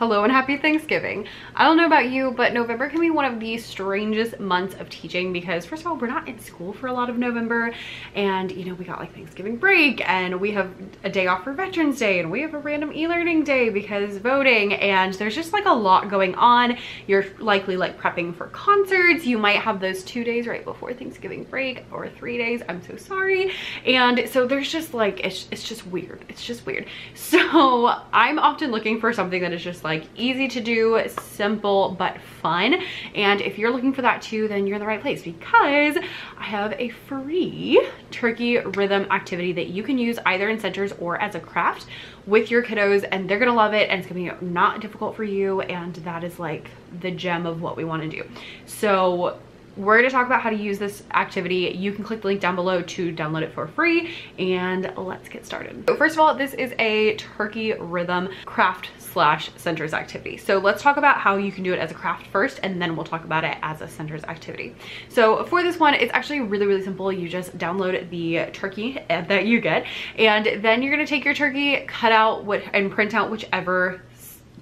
Hello and happy Thanksgiving. I don't know about you, but November can be one of the strangest months of teaching because first of all, we're not in school for a lot of November, and you know, we got like Thanksgiving break and we have a day off for Veterans Day and we have a random e-learning day because voting, and there's just like a lot going on. You're likely like prepping for concerts. You might have those 2 days right before Thanksgiving break, or 3 days, I'm so sorry. And so there's just like, it's just weird. It's just weird. So I'm often looking for something that is just like easy to do, simple but fun. And if you're looking for that too, then you're in the right place, because I have a free turkey rhythm activity that you can use either in centers or as a craft with your kiddos, and they're gonna love it, and it's gonna be not difficult for you, and that is like the gem of what we want to do. So we're going to talk about how to use this activity. You can click the link down below to download it for free, and let's get started. So first of all, this is a turkey rhythm craft / centers activity. So let's talk about how you can do it as a craft first, and then we'll talk about it as a centers activity. So for this one, it's actually really simple. You just download the turkey that you get, and then you're going to take your turkey, cut out and print out whichever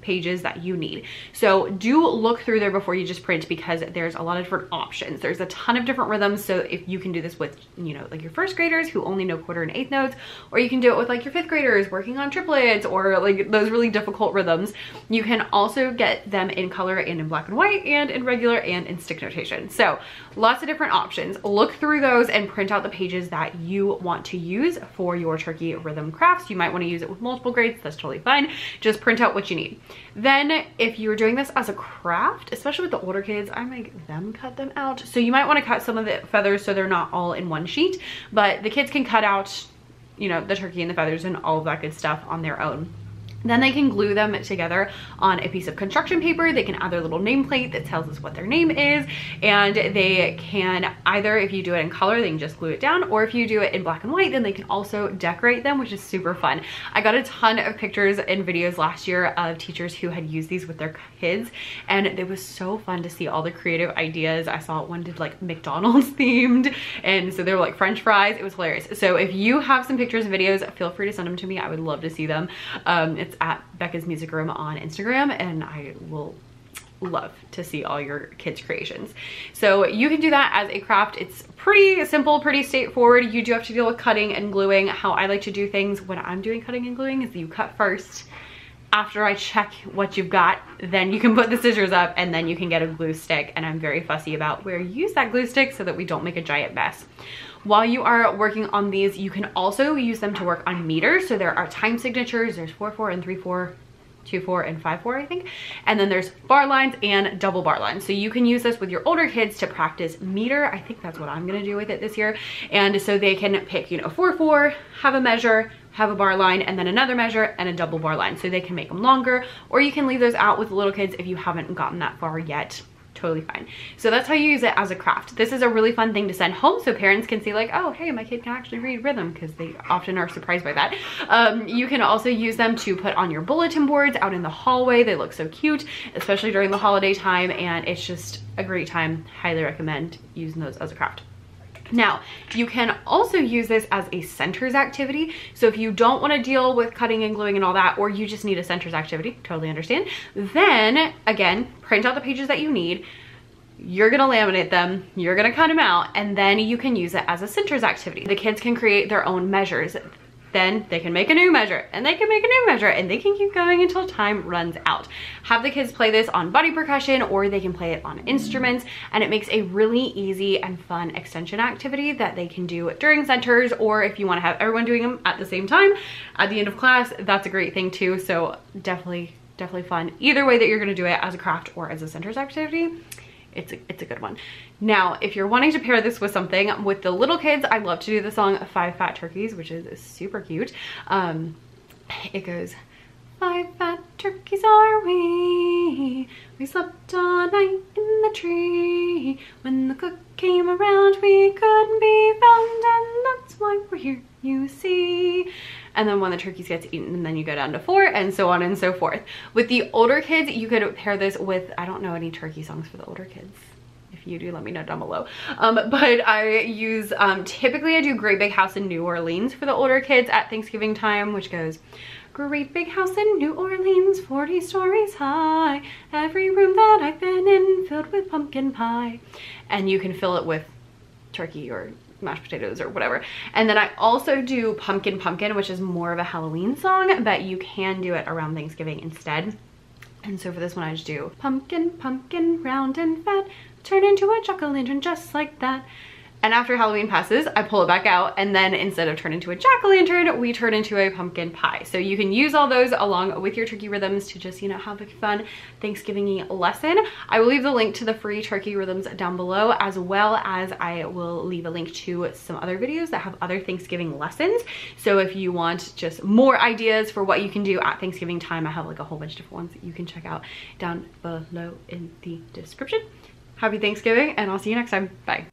pages that you need. So do look through there before you just print, because there's a lot of different options. There's a ton of different rhythms. So if you can do this with, you know, like your first graders who only know quarter and eighth notes, or you can do it with like your fifth graders working on triplets, or like those really difficult rhythms. You can also get them in color and in black and white, and in regular and in stick notation. So lots of different options. Look through those and print out the pages that you want to use for your turkey rhythm crafts. You might want to use it with multiple grades. That's totally fine. Just print out what you need. Then if you're doing this as a craft, especially with the older kids, I make them cut them out. So you might want to cut some of the feathers so they're not all in one sheet, but the kids can cut out, you know, the turkey and the feathers and all of that good stuff on their own. Then they can glue them together on a piece of construction paper. They can add their little nameplate that tells us what their name is. And they can either, if you do it in color, they can just glue it down, or if you do it in black and white, then they can also decorate them, which is super fun. I got a ton of pictures and videos last year of teachers who had used these with their kids, and it was so fun to see all the creative ideas. I saw one did like McDonald's themed, and so they were like French fries. It was hilarious. So if you have some pictures and videos, feel free to send them to me. I would love to see them. It's at Becca's Music Room on Instagram, and I will love to see all your kids' creations. So you can do that as a craft. It's pretty simple, pretty straightforward. You do have to deal with cutting and gluing. How I like to do things when I'm doing cutting and gluing is you cut first. After I check what you've got, then you can put the scissors up, and then you can get a glue stick. And I'm very fussy about where you use that glue stick so that we don't make a giant mess. While you are working on these, you can also use them to work on meters. So there are time signatures. There's 4/4 and 3/4, 2/4 and 5/4, I think. And then there's bar lines and double bar lines. So you can use this with your older kids to practice meter. I think that's what I'm gonna do with it this year. And so they can pick, you know, 4/4, have a measure, have a bar line, and then another measure and a double bar line. So they can make them longer, or you can leave those out with the little kids if you haven't gotten that far yet. Totally fine. So that's how you use it as a craft. This is a really fun thing to send home so parents can see like, oh, hey, my kid can actually read rhythm, because they often are surprised by that. You can also use them to put on your bulletin boards out in the hallway. They look so cute, especially during the holiday time, and it's just a great time. Highly recommend using those as a craft. Now, you can also use this as a centers activity. So if you don't want to deal with cutting and gluing and all that, or you just need a centers activity, totally understand, then again, print out the pages that you need. You're gonna laminate them, you're gonna cut them out, and then you can use it as a centers activity. The kids can create their own measures. Then they can make a new measure, and they can make a new measure, and they can keep going until time runs out. Have the kids play this on body percussion, or they can play it on instruments, and it makes a really easy and fun extension activity that they can do during centers, or if you want to have everyone doing them at the same time at the end of class, that's a great thing too. So definitely fun. Either way that you're gonna do it, as a craft or as a centers activity, it's a good one. Now, if you're wanting to pair this with something, with the little kids, I love to do the song 5 Fat Turkeys, which is super cute. It goes, 5 fat turkeys are we slept all night in the tree. When the cook came around, we couldn't be found, and that's why we're here, you see. And then when the turkeys gets eaten, and then you go down to 4, and so on and so forth. With the older kids, you could pair this with, I don't know any turkey songs for the older kids. If you do, let me know down below. But I use, typically I do Great Big House in New Orleans for the older kids at Thanksgiving time, which goes, Great big house in New Orleans, 40 stories high. Every room that I've been in filled with pumpkin pie. And you can fill it with turkey or mashed potatoes or whatever. And then I also do Pumpkin Pumpkin, which is more of a Halloween song, but you can do it around Thanksgiving instead. And so for this one, I just do pumpkin, pumpkin, round and fat, turn into a jack-o'-lantern just like that. And after Halloween passes, I pull it back out, and then instead of turn into a jack-o'-lantern, we turn into a pumpkin pie. So you can use all those along with your turkey rhythms to just, you know, have a fun Thanksgiving lesson. I will leave the link to the free turkey rhythms down below, as well as I will leave a link to some other videos that have other Thanksgiving lessons. So if you want just more ideas for what you can do at Thanksgiving time, I have like a whole bunch of different ones that you can check out down below in the description. Happy Thanksgiving, and I'll see you next time. Bye.